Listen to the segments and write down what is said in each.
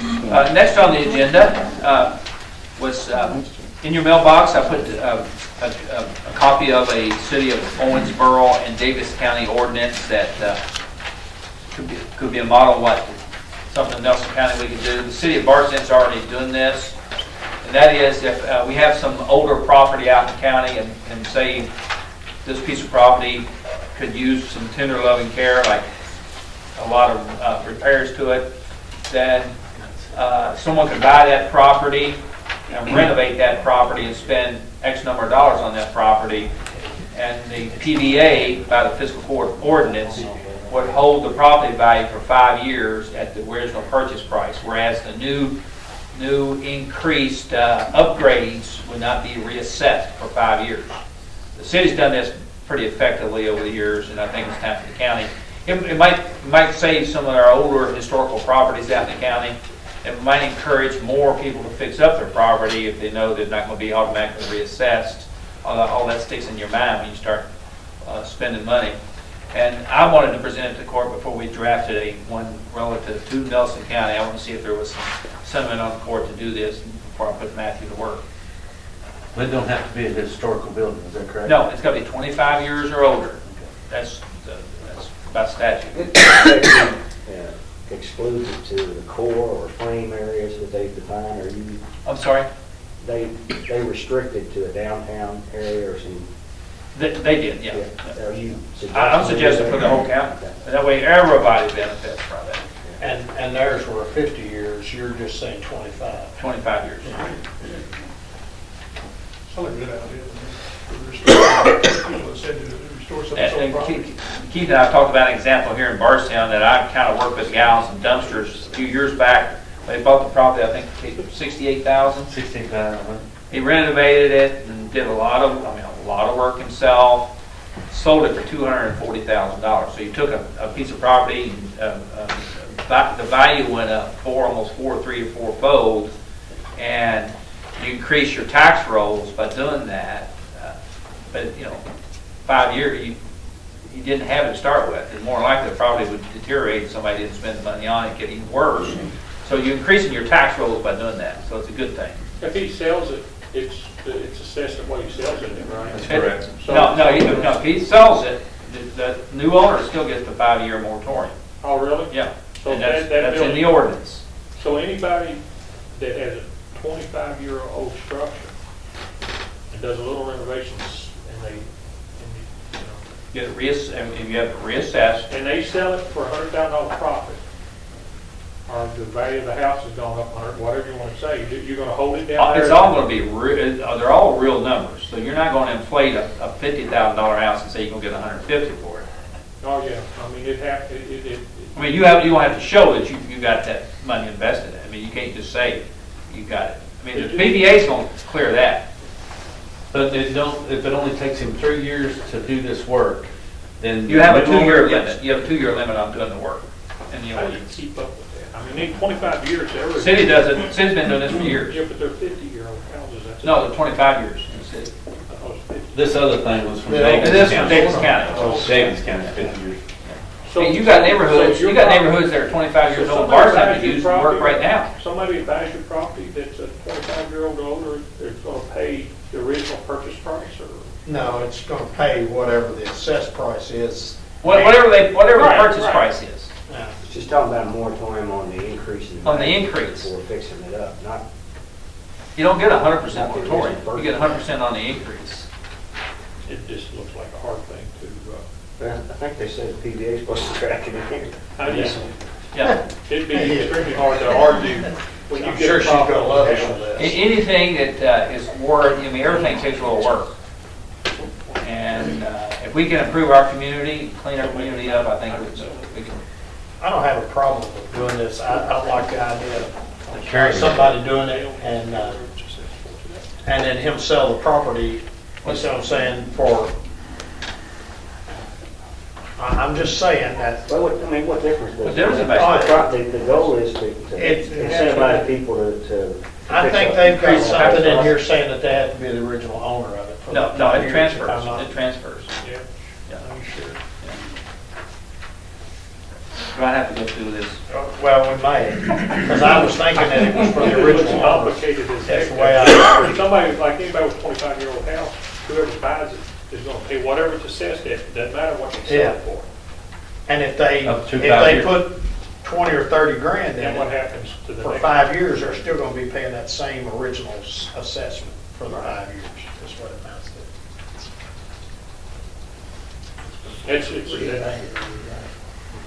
Next on the agenda was in your mailbox. I put a copy of a City of Owensboro and Davis County ordinance that could be a model of what something in Nelson County we can do. The City of Barstown's already doing this, and that is if we have some older property out in the county and say this piece of property could use some tender loving care, like a lot of repairs to it, then someone could buy that property and renovate that property and spend X number of dollars on that property, and the PVA, by the fiscal court ordinance, would hold the property value for 5 years at the original purchase price, whereas the new increased upgrades would not be reassessed for 5 years. The city's done this pretty effectively over the years, and I think it's time for the county. It might save some of our older historical properties out in the county. It might encourage more people to fix up their property if they know they're not going to be automatically reassessed. All that sticks in your mind when you start spending money. And I wanted to present it to court before we drafted one relative to Nelson County. I want to see if there was some sentiment on the court to do this before I put Matthew to work. But it don't have to be a historical building, is that correct? No, it's got to be 25 years or older. That's by statute. Excluded to the core or frame areas that they've defined, or you? I'm sorry? They restricted to a downtown area or some? They did, yeah. Are you I'm suggesting put the whole county. That way everybody benefits from it. And theirs were 50 years, you're just saying 25. 25 years. Sounds like a good idea. Restore some And property. Keith and I talked about an example here in Bardstown that I kind of worked with gals and dumpsters a few years back. They bought the property, I think, for $68,000. $16,000. He renovated it and did a lot of work himself. Sold it for $240,000. So you took a piece of property, and the value went up almost 3 or 4 fold, and you increase your tax rolls by doing that. But 5 years you didn't have it to start with. And more likely the property would deteriorate if somebody didn't spend the money on it, get even worse. So you're increasing your tax rolls by doing that. So it's a good thing. If he sells it, it's assessed at what he sells it, right? That's correct. No, if he sells it, the new owner still gets the 5-year moratorium. Oh, really? Yeah. So And that's in the ordinance. So anybody that has a 25-year-old structure and does a little renovations and You have it reassessed. and they sell it for $100,000 profit, or the value of the house has gone up 100, whatever you want to say, you're going to hold it down there? It's all going to be they're all real numbers. So you're not going to inflate a $50,000 house and say you're going to get $150 for it. Oh, yeah. I mean, I mean, you won't have to show that you got that money invested in it. I mean, you can't just say you got it. I mean, the PVA's going to clear that. But if it only takes him 3 years to do this work, then You have a 2-year limit. You have a 2-year limit on doing the work in the how do you ordinance. keep up with that? I mean, in 25 years, The city does it. The city's been doing this for years. Yeah, but they're 50-year-old houses. That's No, they're 25 years in the city. I thought it was 50. this other thing was from It Davis is from County. Davis County. Oh, Davis County, 50 years. So You got neighborhoods. so You got neighborhoods that are 25 years old. Bars have to use work right now. Somebody that buys your property that's a 25-year-old or older, they're going to pay the original purchase price, or? No, it's going to pay whatever the assessed price is. Whatever the purchase right. price is. Yeah. It's just talking about a moratorium on the increase in. On the increase. Before fixing it up, not. You don't get 100% moratorium. You get 100% on the increase. It just looks like a hard thing to. Well, I think they said the PVA is supposed to track it in here. Yeah. It'd be extremely hard to argue when you I'm get sure a she's going to problem love with us the for house. this. Anything that is work, I mean, everything takes a little work. And if we can improve our community, clean our community up, I think we can. I don't have a problem with doing this. I like the idea of somebody doing it and then him sell the property, you know what I'm saying, for, I'm just saying that. Well, what difference does What it difference make? The goal is to incentivize people to. I think they've got something in here saying that they have to be the original owner of it. for No, the no, 5 it years, transfers. if I'm not- It transfers. Yeah. Yeah. I'm sure. Do I have to go through this? Well, we may, because I was thinking that it was for the It's original owner. complicated as That's heck. the way I, Somebody, like anybody with a 25-year-old house, whoever buys it is gonna pay whatever it's assessed at, it doesn't matter what they sell it for. and if they Up to if 5 they years. put 20 or 30 grand in Then what it, happens to the for next? 5 years, they're still gonna be paying that same original assessment for the 5 years, is what it amounts to. It's,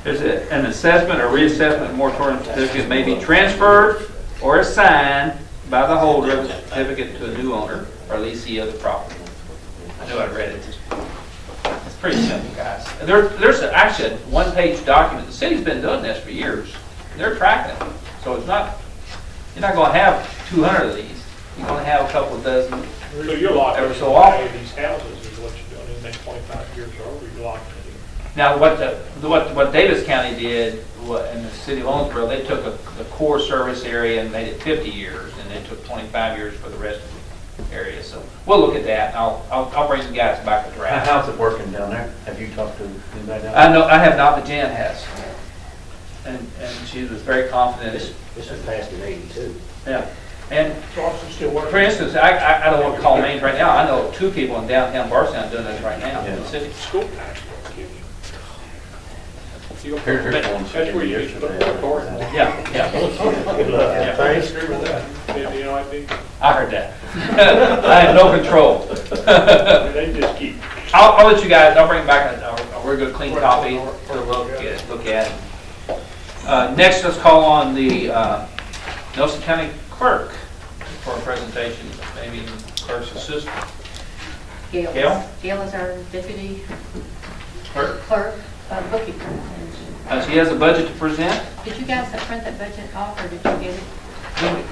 There's an assessment or reassessment moratorium certificate may be transferred or assigned by the holder of the certificate to a new owner or leasee of the property. I knew I read it. It's pretty simple, guys. There's actually a one-page document. The city's been doing this for years. They're tracking it. So it's not, you're not going to have 200 of these. You're going to have a couple of dozen. so you're locked Every into so the often. value of these houses is what you're doing, and then 25 years or over, you're locked into it. Now, what Davis County did, in the city of Owensboro, they took the core service area and made it 50 years, and they took 25 years for the rest of the area. So we'll look at that, and I'll bring the guys back to draft. How's it working down there? Have you talked to anybody down there? I know, I have not, but Jan has. And she was very confident. This was passed in 82. Yeah. And Charleston's still working. for instance, I don't want to call names right now. I know 2 people in downtown Barstown doing this right now in the city. School tax will kill you. Here's That's one where you get to put the authority. Yeah, yeah. Good luck. Yeah. Thanks. You know, I think, I heard that. I have no control. they just keep. I'll let you guys, I'll bring back a real good clean copy to look at. Next, let's call on the Nelson County Clerk for a presentation, maybe clerk's assistant. Gail. Gail? Gail is our deputy Clerk. bookkeeper. She has a budget to present. Did you guys print that budget off, or did you get it?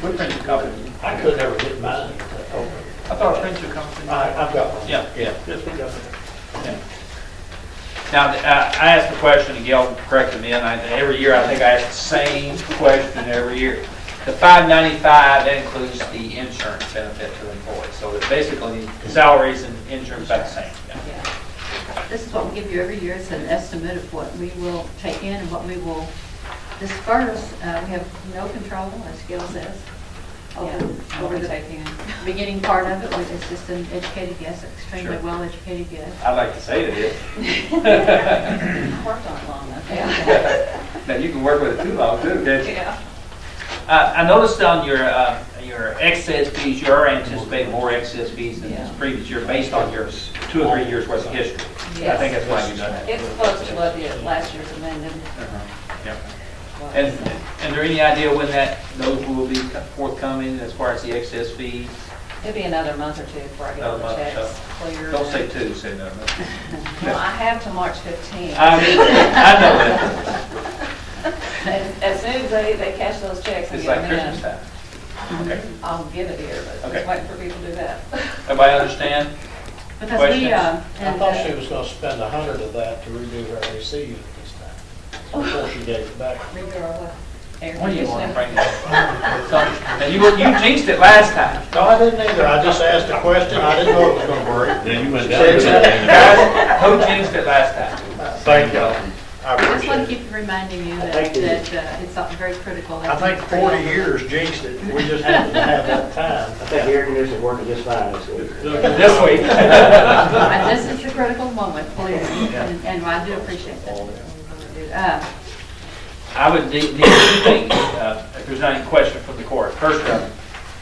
We printed a copy. I could never get mine. I thought I printed a copy. I've got one. Yeah. Yeah. Yes, we got that. Yeah. Now, I asked the question, and Gail corrected me, and every year I think I ask the same question every year. The $595, that includes the insurance benefit to employees. So it's basically salaries and insurance are the same. Yeah. Yeah. This is what we give you every year. It's an estimate of what we will take in and what we will disperse. We have no control, as Gail says. Over the beginning part of it, it's just an educated guess, extremely Sure. well-educated guess. I'd like to say it is. Worked on it long enough. Now, you can work with it too long, too, can't you? Yeah. I noticed on your excess fees, you are anticipating more excess fees than this previous year based on your 2 or 3 years worth of history. I think that's why you've done that. It's close to what the last year's amended. Yeah. And there any idea when those will be forthcoming as far as the excess fees? It'll be another month or two before I get all Another the month, checks cleared. Don't say 2, say no. Well, I have to March 15th. I know that. As soon as they cash those checks and It's get like them Christmas in, time. Okay. I'll give it here, but Okay. just waiting for people to do that. Everybody understand? Because we, Questions? I and, thought she was gonna spend 100 of that to redo her AC unit this time, before she gave it back. Redo our what? Air What do you want to conditioning. bring up? Now, you jinxed it last time. No, I didn't either, I just asked a question, I didn't know it was gonna break. Then you went Said down. Guys, who jinxed it last time? Thank you, I I just want appreciate to it. keep reminding you I that think it's something very critical. I think 40 years jinxed it, we just happened to have that time. I think the air conditioner's working just fine this week. This week. And this is the critical moment, please, and I do appreciate that. I would need 2 things, if there's not any question from the court. First,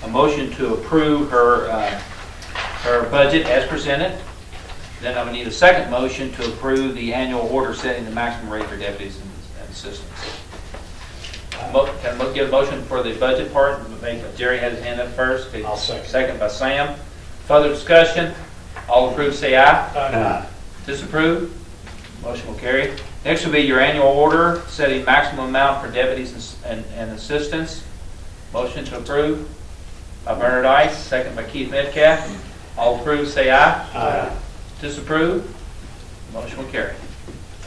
a motion to approve her budget as presented. Then I would need a second motion to approve the annual order setting the maximum rate for deputies and assistants. Can I get a motion for the budget part? Jerry had his hand up first. I'll second. Second by Sam. Further discussion? All approved, say aye. Disapprove? Motion will carry. Next will be your annual order setting maximum amount for deputies and assistants. Motion to approve by Bernard Ice, second by Keith Metcalf. All approved, say aye. Aye. Disapprove? Motion will carry.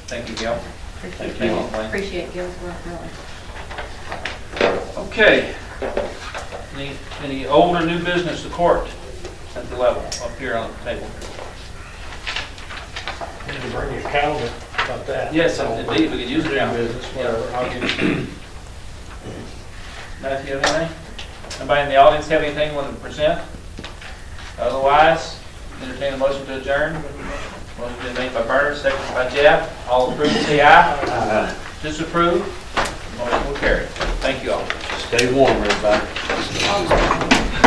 Thank you, Gail. Thank you. Appreciate Gil's work, really. Okay. Any old or new business to court at the level up here on the table? Need to bring your calendar. about that. Yes, indeed, we could use it now. Business, whatever, I'll get it. Matthew, have anything? Anybody in the audience have anything want to present? Otherwise, entertain a motion to adjourn. Motion been made by Bernard, seconded by Jeff. All approved, say aye. Disapprove. Motion will carry. Thank you all. Stay warm, everybody.